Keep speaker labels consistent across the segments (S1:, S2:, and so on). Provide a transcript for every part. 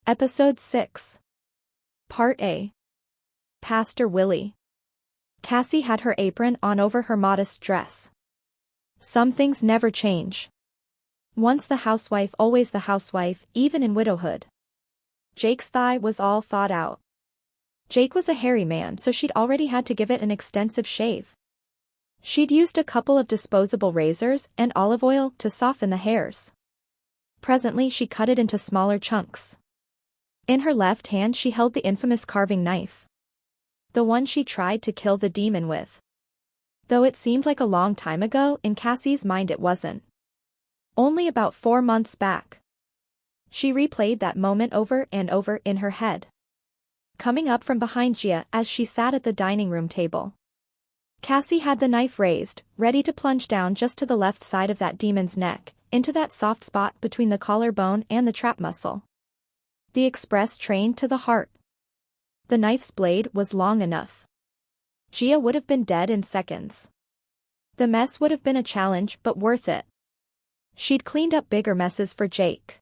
S1: Episode 6. Part A. Pastor Willy. Cassie had her apron on over her modest dress. Some things never change. Once the housewife, always the housewife, even in widowhood. Jake's thigh was all thawed out. Jake was a hairy man, so she'd already had to give it an extensive shave. She'd used a couple of disposable razors and olive oil to soften the hairs. Presently she cut it into smaller chunks. In her left hand she held the infamous carving knife. The one she tried to kill the demon with. Though it seemed like a long time ago, in Cassie's mind it wasn't. Only about 4 months back. She replayed that moment over and over in her head. Coming up from behind Gia as she sat at the dining room table. Cassie had the knife raised, ready to plunge down just to the left side of that demon's neck, into that soft spot between the collarbone and the trap muscle. The express train to the heart. The knife's blade was long enough. Gia would have been dead in seconds. The mess would have been a challenge, but worth it. She'd cleaned up bigger messes for Jake.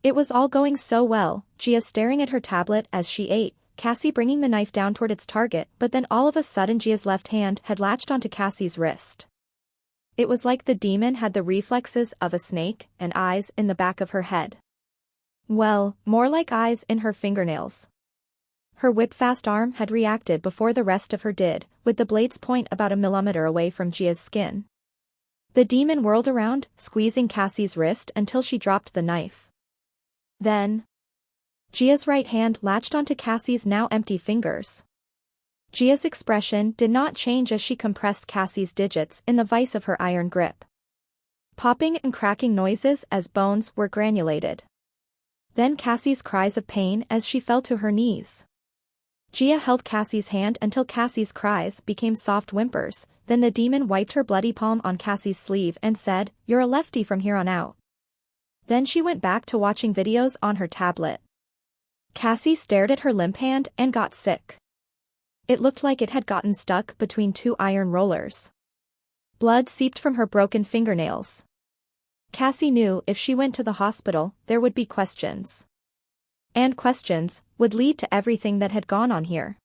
S1: It was all going so well, Gia staring at her tablet as she ate, Cassie bringing the knife down toward its target, but then all of a sudden Gia's left hand had latched onto Cassie's wrist. It was like the demon had the reflexes of a snake and eyes in the back of her head. Well, more like eyes in her fingernails. Her whip-fast arm had reacted before the rest of her did, with the blade's point about 1 millimeter away from Gia's skin. The demon whirled around, squeezing Cassie's wrist until she dropped the knife. Then, Gia's right hand latched onto Cassie's now empty fingers. Gia's expression did not change as she compressed Cassie's digits in the vise of her iron grip. Popping and cracking noises as bones were granulated. Then Cassie's cries of pain as she fell to her knees. Gia held Cassie's hand until Cassie's cries became soft whimpers, then the demon wiped her bloody palm on Cassie's sleeve and said, "You're a lefty from here on out." Then she went back to watching videos on her tablet. Cassie stared at her limp hand and got sick. It looked like it had gotten stuck between 2 iron rollers. Blood seeped from her broken fingernails. Cassie knew if she went to the hospital, there would be questions. And questions would lead to everything that had gone on here.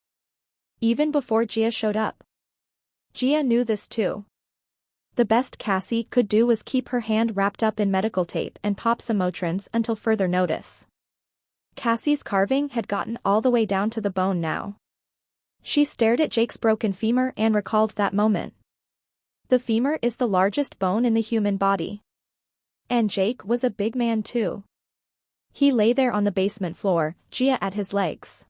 S1: Even before Gia showed up. Gia knew this too. The best Cassie could do was keep her hand wrapped up in medical tape and pop some Motrins until further notice. Cassie's carving had gotten all the way down to the bone now. She stared at Jake's broken femur and recalled that moment. The femur is the largest bone in the human body. And Jake was a big man too. He lay there on the basement floor, Gia at his legs.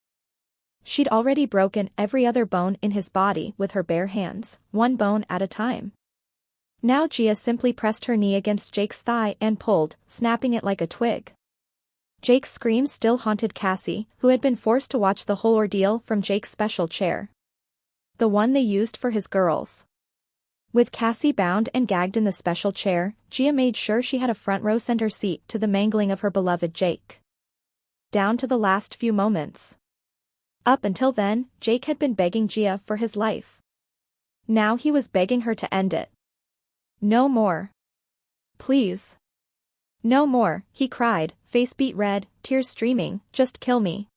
S1: She'd already broken every other bone in his body with her bare hands, one bone at a time. Now Gia simply pressed her knee against Jake's thigh and pulled, snapping it like a twig. Jake's screams still haunted Cassie, who had been forced to watch the whole ordeal from Jake's special chair. The one they used for his girls. With Cassie bound and gagged in the special chair, Gia made sure she had a front row center seat to the mangling of her beloved Jake. Down to the last few moments. Up until then, Jake had been begging Gia for his life. Now he was begging her to end it. No more. Please. No more, he cried, face beet red, tears streaming, just kill me.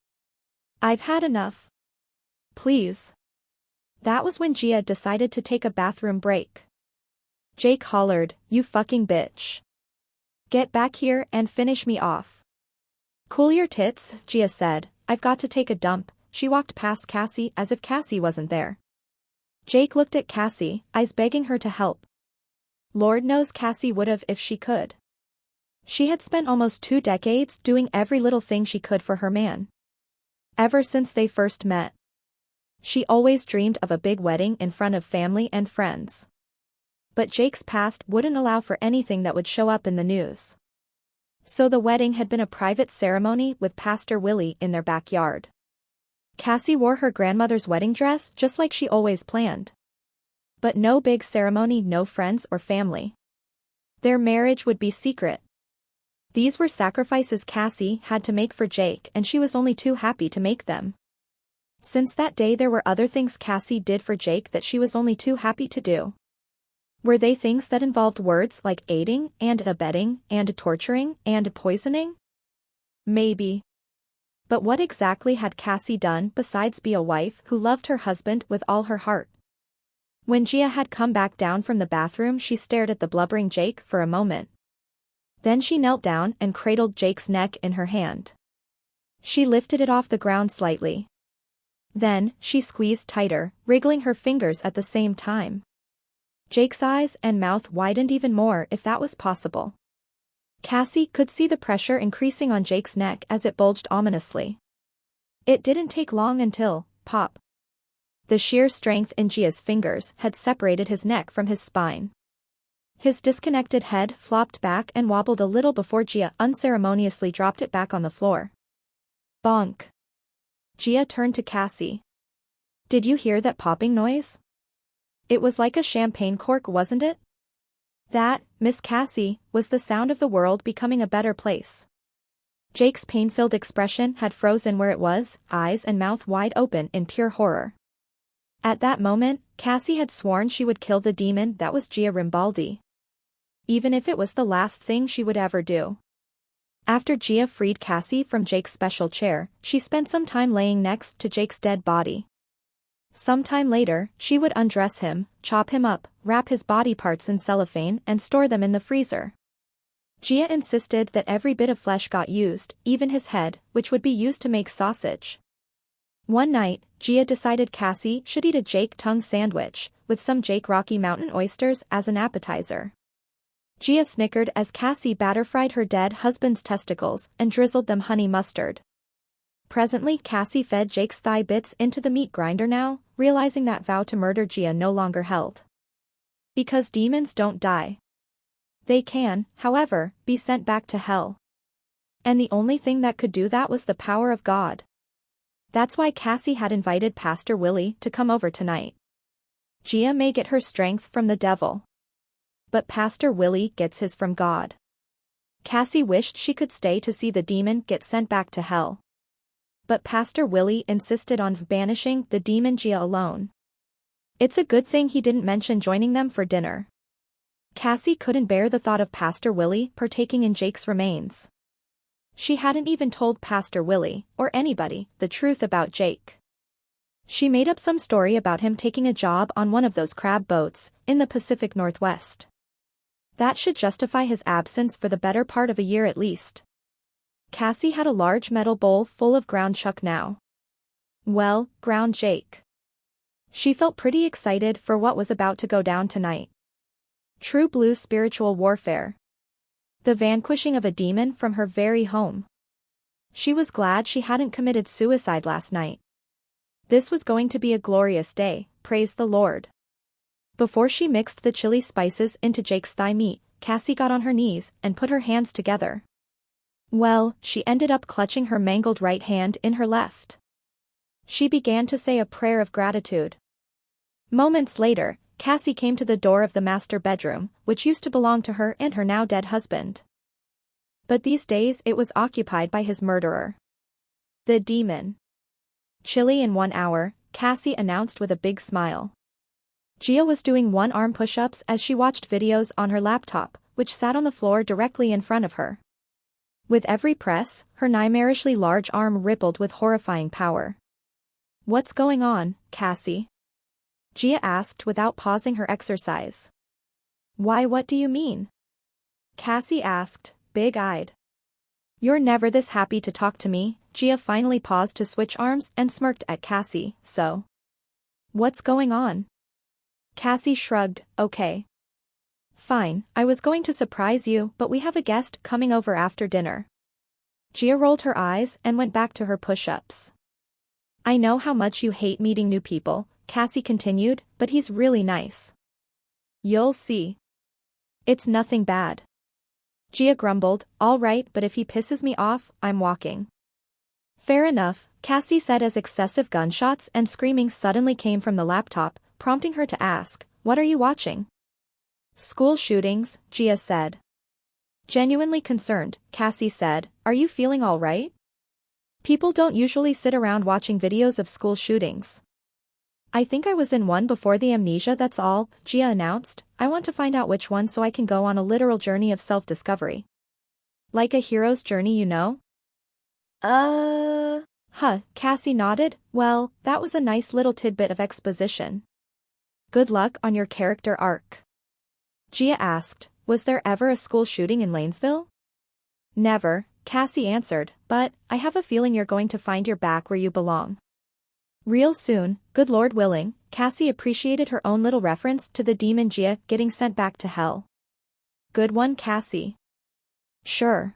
S1: I've had enough. Please. That was when Gia decided to take a bathroom break. Jake hollered, "You fucking bitch. Get back here and finish me off." "Cool your tits," Gia said, "I've got to take a dump." She walked past Cassie as if Cassie wasn't there. Jake looked at Cassie, eyes begging her to help. Lord knows Cassie would have if she could. She had spent almost 2 decades doing every little thing she could for her man. Ever since they first met. She always dreamed of a big wedding in front of family and friends. But Jake's past wouldn't allow for anything that would show up in the news. So the wedding had been a private ceremony with Pastor Willy in their backyard. Cassie wore her grandmother's wedding dress just like she always planned. But no big ceremony, no friends or family. Their marriage would be secret. These were sacrifices Cassie had to make for Jake, and she was only too happy to make them. Since that day there were other things Cassie did for Jake that she was only too happy to do. Were they things that involved words like aiding and abetting and torturing and poisoning? Maybe. But what exactly had Cassie done besides be a wife who loved her husband with all her heart? When Gia had come back down from the bathroom, she stared at the blubbering Jake for a moment. Then she knelt down and cradled Jake's neck in her hand. She lifted it off the ground slightly. Then, she squeezed tighter, wriggling her fingers at the same time. Jake's eyes and mouth widened even more if that was possible. Cassie could see the pressure increasing on Jake's neck as it bulged ominously. It didn't take long until, pop. The sheer strength in Gia's fingers had separated his neck from his spine. His disconnected head flopped back and wobbled a little before Gia unceremoniously dropped it back on the floor. Bonk. Gia turned to Cassie. Did you hear that popping noise? It was like a champagne cork, wasn't it? That, Miss Cassie, was the sound of the world becoming a better place. Jake's pain-filled expression had frozen where it was, eyes and mouth wide open in pure horror. At that moment, Cassie had sworn she would kill the demon that was Gia Rimbaldi. Even if it was the last thing she would ever do. After Gia freed Cassie from Jake's special chair, she spent some time laying next to Jake's dead body. Sometime later, she would undress him, chop him up, wrap his body parts in cellophane and store them in the freezer. Gia insisted that every bit of flesh got used, even his head, which would be used to make sausage. One night, Gia decided Cassie should eat a Jake tongue sandwich, with some Jake Rocky Mountain oysters as an appetizer. Gia snickered as Cassie batter-fried her dead husband's testicles and drizzled them honey mustard. Presently Cassie fed Jake's thigh bits into the meat grinder now, realizing that vow to murder Gia no longer held. Because demons don't die. They can, however, be sent back to hell. And the only thing that could do that was the power of God. That's why Cassie had invited Pastor Willy to come over tonight. Gia may get her strength from the devil. But Pastor Willy gets his from God. Cassie wished she could stay to see the demon get sent back to hell. But Pastor Willy insisted on banishing the demon Gia alone. It's a good thing he didn't mention joining them for dinner. Cassie couldn't bear the thought of Pastor Willy partaking in Jake's remains. She hadn't even told Pastor Willy, or anybody, the truth about Jake. She made up some story about him taking a job on one of those crab boats, in the Pacific Northwest. That should justify his absence for the better part of a year at least. Cassie had a large metal bowl full of ground chuck now. Well, ground Jake. She felt pretty excited for what was about to go down tonight. True blue spiritual warfare. The vanquishing of a demon from her very home. She was glad she hadn't committed suicide last night. This was going to be a glorious day, praise the Lord. Before she mixed the chili spices into Jake's thigh meat, Cassie got on her knees and put her hands together. Well, she ended up clutching her mangled right hand in her left. She began to say a prayer of gratitude. Moments later, Cassie came to the door of the master bedroom, which used to belong to her and her now dead husband. But these days it was occupied by his murderer. The demon. Chili in 1 hour, Cassie announced with a big smile. Gia was doing one-arm push-ups as she watched videos on her laptop, which sat on the floor directly in front of her. With every press, her nightmarishly large arm rippled with horrifying power. What's going on, Cassie? Gia asked without pausing her exercise. Why, what do you mean? Cassie asked, big-eyed. You're never this happy to talk to me. Gia finally paused to switch arms and smirked at Cassie, so. What's going on? Cassie shrugged, okay. Fine, I was going to surprise you, but we have a guest coming over after dinner. Gia rolled her eyes and went back to her push-ups. I know how much you hate meeting new people, Cassie continued, but he's really nice. You'll see. It's nothing bad. Gia grumbled, all right, but if he pisses me off, I'm walking. Fair enough, Cassie said as excessive gunshots and screaming suddenly came from the laptop, prompting her to ask, what are you watching? School shootings, Gia said. Genuinely concerned, Cassie said, are you feeling all right? People don't usually sit around watching videos of school shootings. I think I was in one before the amnesia, that's all, Gia announced. I want to find out which one so I can go on a literal journey of self-discovery. Like a hero's journey, you know?
S2: Uh,
S1: Cassie nodded. Well, that was a nice little tidbit of exposition. Good luck on your character arc. Gia asked, was there ever a school shooting in Lanesville? Never, Cassie answered, but I have a feeling you're going to find your back where you belong. Real soon, good Lord willing, Cassie appreciated her own little reference to the demon Gia getting sent back to hell. Good one, Cassie. Sure.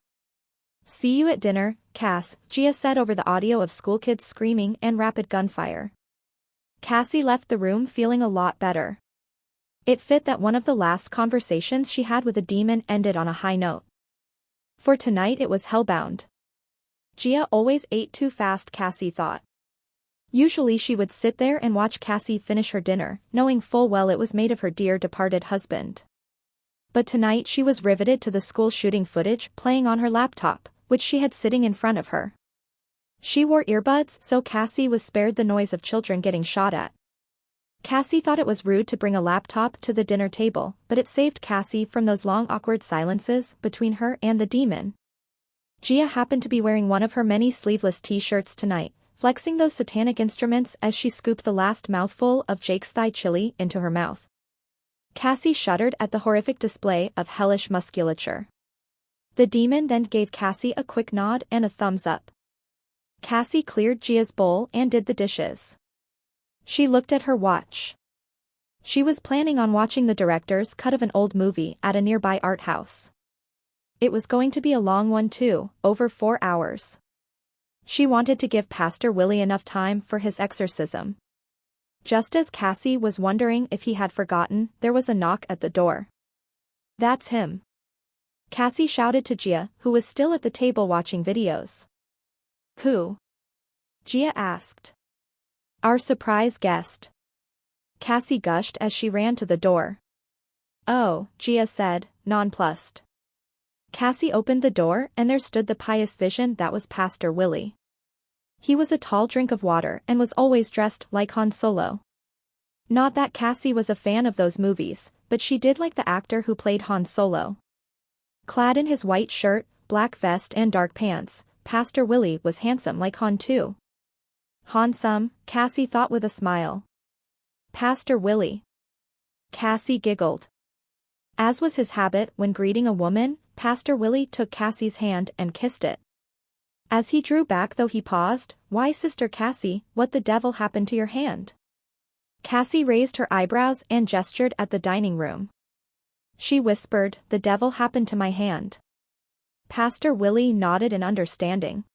S1: See you at dinner, Cass, Gia said over the audio of schoolkids screaming and rapid gunfire. Cassie left the room feeling a lot better. It fit that one of the last conversations she had with a demon ended on a high note. For tonight it was hellbound. Gia always ate too fast, Cassie thought. Usually she would sit there and watch Cassie finish her dinner, knowing full well it was made of her dear departed husband. But tonight she was riveted to the school shooting footage playing on her laptop, which she had sitting in front of her. She wore earbuds so Cassie was spared the noise of children getting shot at. Cassie thought it was rude to bring a laptop to the dinner table, but it saved Cassie from those long awkward silences between her and the demon. Gia happened to be wearing one of her many sleeveless t-shirts tonight, flexing those satanic instruments as she scooped the last mouthful of Jake's thigh chili into her mouth. Cassie shuddered at the horrific display of hellish musculature. The demon then gave Cassie a quick nod and a thumbs up. Cassie cleared Gia's bowl and did the dishes. She looked at her watch. She was planning on watching the director's cut of an old movie at a nearby art house. It was going to be a long one too, over 4 hours. She wanted to give Pastor Willy enough time for his exorcism. Just as Cassie was wondering if he had forgotten, there was a knock at the door. That's him. Cassie shouted to Gia, who was still at the table watching videos. Who? Gia asked. Our surprise guest. Cassie gushed as she ran to the door. Oh, Gia said, nonplussed. Cassie opened the door and there stood the pious vision that was Pastor Willy. He was a tall drink of water and was always dressed like Han Solo. Not that Cassie was a fan of those movies, but she did like the actor who played Han Solo. Clad in his white shirt, black vest and dark pants, Pastor Willy was handsome like Han too. Handsome, Cassie thought with a smile. Pastor Willy. Cassie giggled. As was his habit when greeting a woman, Pastor Willy took Cassie's hand and kissed it. As he drew back though he paused, why Sister Cassie, what the devil happened to your hand? Cassie raised her eyebrows and gestured at the dining room. She whispered, the devil happened to my hand. Pastor Willy nodded in understanding.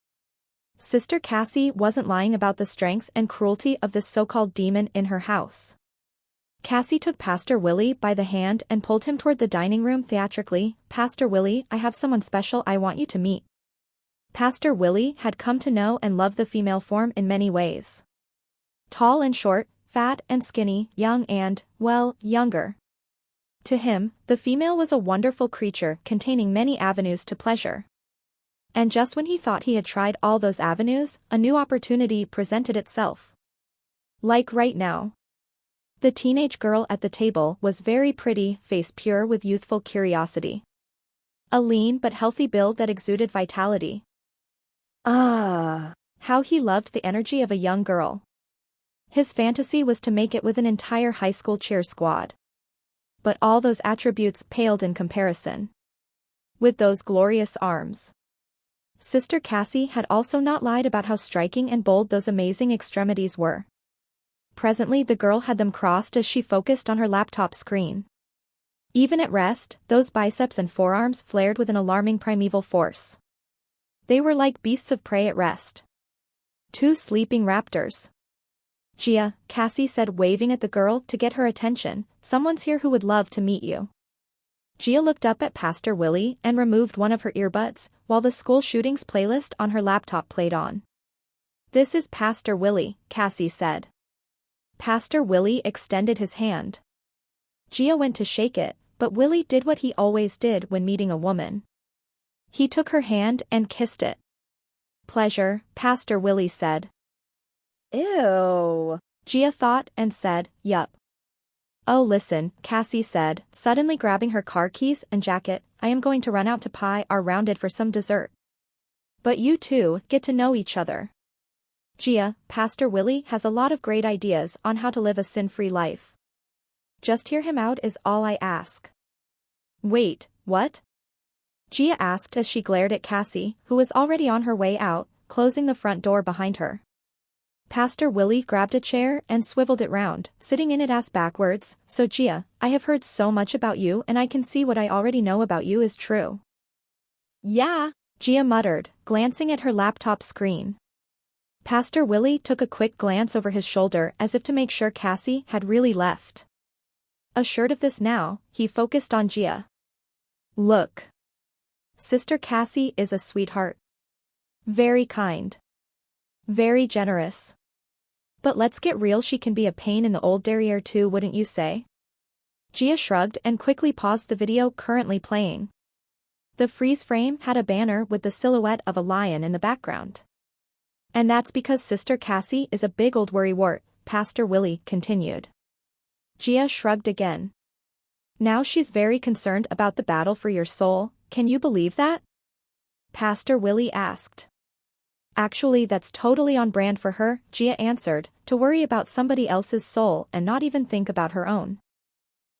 S1: Sister Cassie wasn't lying about the strength and cruelty of this so-called demon in her house. Cassie took Pastor Willy by the hand and pulled him toward the dining room theatrically. Pastor Willy, I have someone special I want you to meet. Pastor Willy had come to know and love the female form in many ways. Tall and short, fat and skinny, young and, well, younger. To him, the female was a wonderful creature containing many avenues to pleasure. And just when he thought he had tried all those avenues, a new opportunity presented itself. Like right now. The teenage girl at the table was very pretty, face pure with youthful curiosity. A lean but healthy build that exuded vitality. How he loved the energy of a young girl. His fantasy was to make it with an entire high school cheer squad. But all those attributes paled in comparison. With those glorious arms. Sister Cassie had also not lied about how striking and bold those amazing extremities were. Presently the girl had them crossed as she focused on her laptop screen. Even at rest, those biceps and forearms flared with an alarming primeval force. They were like beasts of prey at rest. 2 sleeping raptors. Gia, Cassie said, waving at the girl to get her attention, someone's here who would love to meet you. Gia looked up at Pastor Willy and removed one of her earbuds, while the school shootings playlist on her laptop played on. This is Pastor Willy, Cassie said. Pastor Willy extended his hand. Gia went to shake it, but Willy did what he always did when meeting a woman. He took her hand and kissed it. Pleasure, Pastor Willy said.
S2: Ew.
S1: Gia thought and said, yup. Oh listen, Cassie said, suddenly grabbing her car keys and jacket, I am going to run out to Pi R Rounded for some dessert. But you two get to know each other. Gia, Pastor Willy has a lot of great ideas on how to live a sin-free life. Just hear him out is all I ask. Wait, what? Gia asked as she glared at Cassie, who was already on her way out, closing the front door behind her. Pastor Willy grabbed a chair and swiveled it round, sitting in it ass backwards. So Gia, I have heard so much about you and I can see what I already know about you is true.
S2: Yeah,
S1: Gia muttered, glancing at her laptop screen. Pastor Willy took a quick glance over his shoulder as if to make sure Cassie had really left. Assured of this now, he focused on Gia. Look. Sister Cassie is a sweetheart. Very kind. Very generous. But let's get real, she can be a pain in the old derriere too, wouldn't you say? Gia shrugged and quickly paused the video currently playing. The freeze frame had a banner with the silhouette of a lion in the background. And that's because Sister Cassie is a big old worrywart, Pastor Willy continued. Gia shrugged again. Now she's very concerned about the battle for your soul, can you believe that? Pastor Willy asked. Actually, that's totally on brand for her, Gia answered, to worry about somebody else's soul and not even think about her own.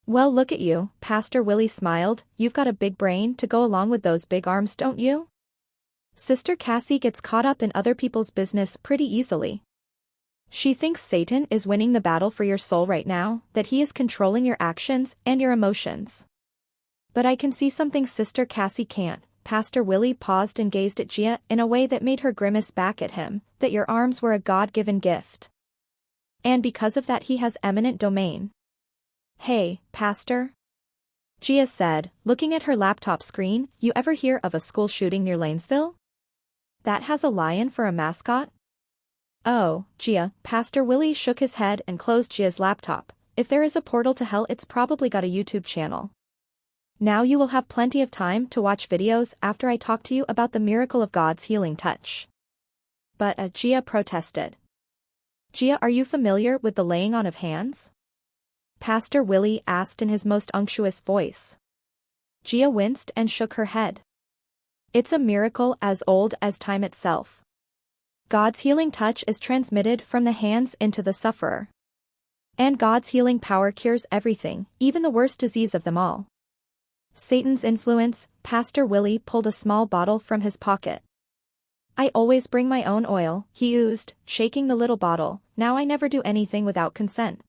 S1: Well, look at you, Pastor Willy smiled, you've got a big brain to go along with those big arms, don't you? Sister Cassie gets caught up in other people's business pretty easily. She thinks Satan is winning the battle for your soul right now, that he is controlling your actions and your emotions. But I can see something Sister Cassie can't. Pastor Willy paused and gazed at Gia in a way that made her grimace back at him, that your arms were a God-given gift. And because of that he has eminent domain. Hey, Pastor? Gia said, looking at her laptop screen, you ever hear of a school shooting near Lanesville? That has a lion for a mascot? Oh, Gia, Pastor Willy shook his head and closed Gia's laptop. If there is a portal to hell, it's probably got a YouTube channel. Now you will have plenty of time to watch videos after I talk to you about the miracle of God's healing touch. But Gia protested. Gia, are you familiar with the laying on of hands? Pastor Willy asked in his most unctuous voice. Gia winced and shook her head. It's a miracle as old as time itself. God's healing touch is transmitted from the hands into the sufferer. And God's healing power cures everything, even the worst disease of them all. Satan's influence, Pastor Willy pulled a small bottle from his pocket. I always bring my own oil, he oozed, shaking the little bottle, now I never do anything without consent.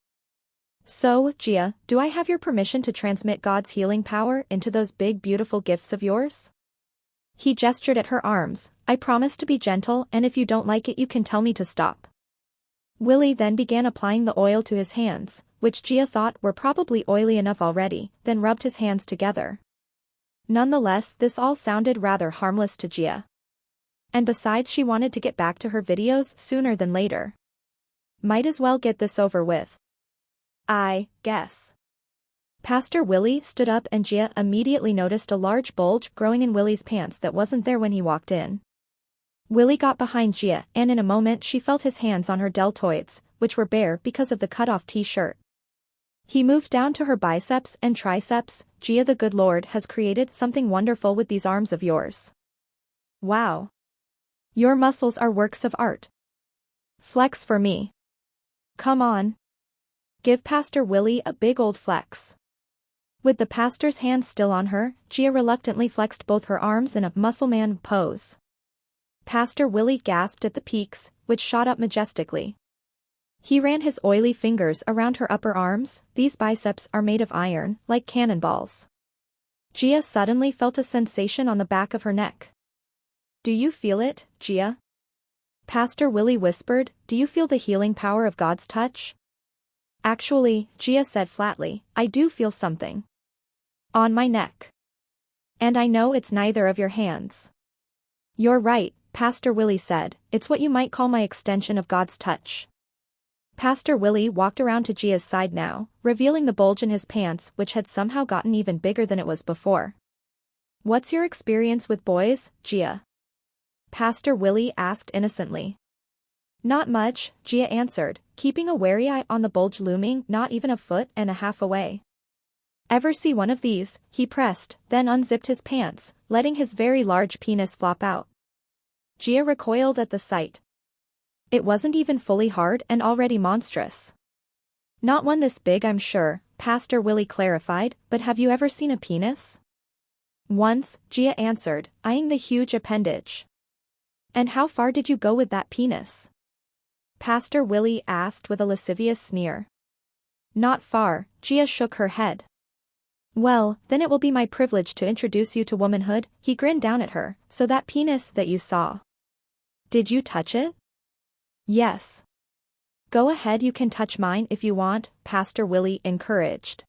S1: So, Gia, do I have your permission to transmit God's healing power into those big beautiful gifts of yours? He gestured at her arms, I promise to be gentle and if you don't like it you can tell me to stop. Willy then began applying the oil to his hands, which Gia thought were probably oily enough already, then rubbed his hands together. Nonetheless, this all sounded rather harmless to Gia. And besides, she wanted to get back to her videos sooner than later. Might as well get this over with. I guess. Pastor Willy stood up and Gia immediately noticed a large bulge growing in Willy's pants that wasn't there when he walked in. Willy got behind Gia and in a moment she felt his hands on her deltoids, which were bare because of the cut-off t-shirt. He moved down to her biceps and triceps. Gia, the good Lord has created something wonderful with these arms of yours. Wow. Your muscles are works of art. Flex for me. Come on. Give Pastor Willy a big old flex. With the pastor's hands still on her, Gia reluctantly flexed both her arms in a muscle man pose. Pastor Willy gasped at the peaks, which shot up majestically. He ran his oily fingers around her upper arms, these biceps are made of iron, like cannonballs. Gia suddenly felt a sensation on the back of her neck. Do you feel it, Gia? Pastor Willy whispered, do you feel the healing power of God's touch? Actually, Gia said flatly, I do feel something. On my neck. And I know it's neither of your hands. You're right, Pastor Willy said, it's what you might call my extension of God's touch. Pastor Willy walked around to Gia's side now, revealing the bulge in his pants which had somehow gotten even bigger than it was before. What's your experience with boys, Gia? Pastor Willy asked innocently. Not much, Gia answered, keeping a wary eye on the bulge looming not even a foot and a half away. Ever see one of these? He pressed, then unzipped his pants, letting his very large penis flop out. Gia recoiled at the sight. It wasn't even fully hard and already monstrous. Not one this big, I'm sure, Pastor Willy clarified, but have you ever seen a penis? Once, Gia answered, eyeing the huge appendage. And how far did you go with that penis? Pastor Willy asked with a lascivious sneer. Not far, Gia shook her head. Well, then it will be my privilege to introduce you to womanhood, he grinned down at her, so that penis that you saw. Did you touch it? Yes. Go ahead, you can touch mine if you want, Pastor Willy encouraged.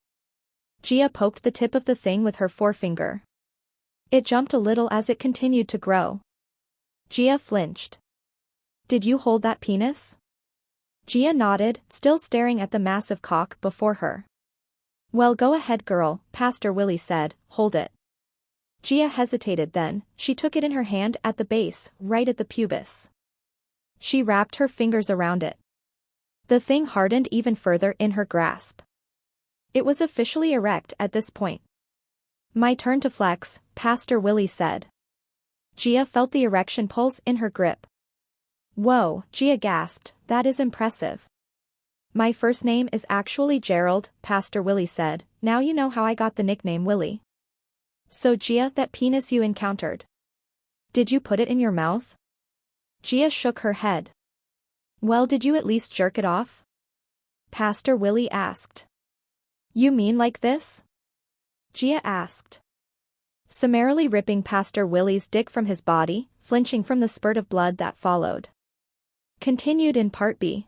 S1: Gia poked the tip of the thing with her forefinger. It jumped a little as it continued to grow. Gia flinched. Did you hold that penis? Gia nodded, still staring at the massive cock before her. Well, go ahead, girl, Pastor Willy said, hold it. Gia hesitated, then she took it in her hand at the base, right at the pubis. She wrapped her fingers around it. The thing hardened even further in her grasp. It was officially erect at this point. My turn to flex, Pastor Willy said. Gia felt the erection pulse in her grip. Whoa, Gia gasped, that is impressive. My first name is actually Gerald, Pastor Willy said, now you know how I got the nickname Willy. So Gia, that penis you encountered. Did you put it in your mouth? Gia shook her head. Well, did you at least jerk it off? Pastor Willy asked. You mean like this? Gia asked. Summarily ripping Pastor Willy's dick from his body, flinching from the spurt of blood that followed. Continued in Part B.